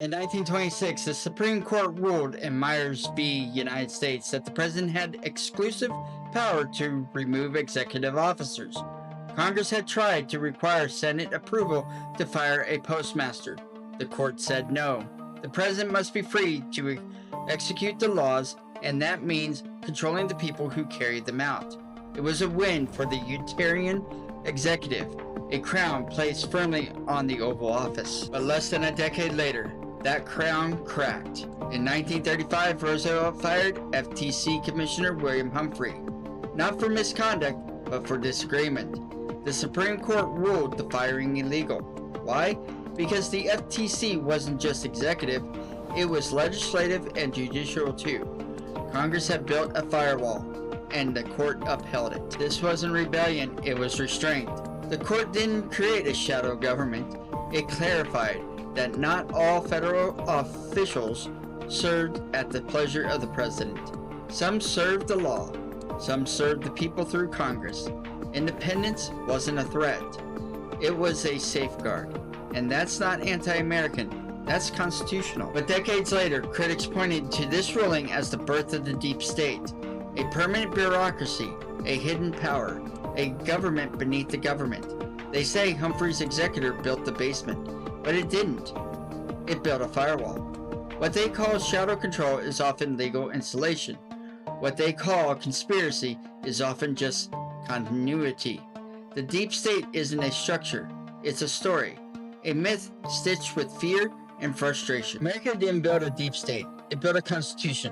In 1926, the Supreme Court ruled in Myers v. United States that the president had exclusive power to remove executive officers. Congress had tried to require Senate approval to fire a postmaster. The court said no. The president must be free to execute the laws, and that means controlling the people who carry them out. It was a win for the utilitarian executive, a crown placed firmly on the Oval Office. But less than a decade later, that crown cracked. In 1935, Roosevelt fired FTC Commissioner William Humphrey, not for misconduct, but for disagreement. The Supreme Court ruled the firing illegal. Why? Because the FTC wasn't just executive, it was legislative and judicial too. Congress had built a firewall, and the court upheld it. This wasn't rebellion, it was restraint. The court didn't create a shadow government, it clarified that not all federal officials served at the pleasure of the president. Some served the law, some served the people through Congress. Independence wasn't a threat, it was a safeguard. And that's not anti-American, that's constitutional. But decades later, critics pointed to this ruling as the birth of the deep state, a permanent bureaucracy, a hidden power, a government beneath the government. They say Humphrey's executor built the basement, but it didn't. It built a firewall. What they call shadow control is often legal insulation. What they call conspiracy is often just continuity. The deep state isn't a structure, it's a story, a myth stitched with fear and frustration. America didn't build a deep state, it built a constitution,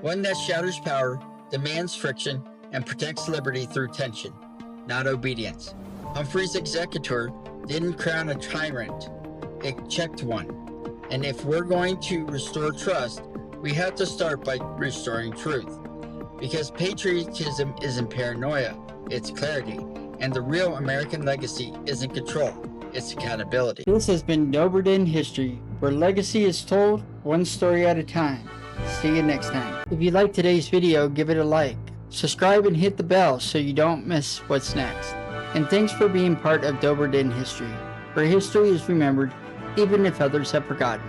one that shatters power, demands friction, and protects liberty through tension, not obedience. Humphrey's executor didn't crown a tyrant, it checked one. And if we're going to restore trust, we have to start by restoring truth. Because patriotism isn't paranoia, it's clarity. And the real American legacy isn't control, it's accountability. This has been Dobred in History, where legacy is told one story at a time. See you next time. If you liked today's video, give it a like. Subscribe and hit the bell so you don't miss what's next. And thanks for being part of Dobred in History, where history is remembered even if others have forgotten.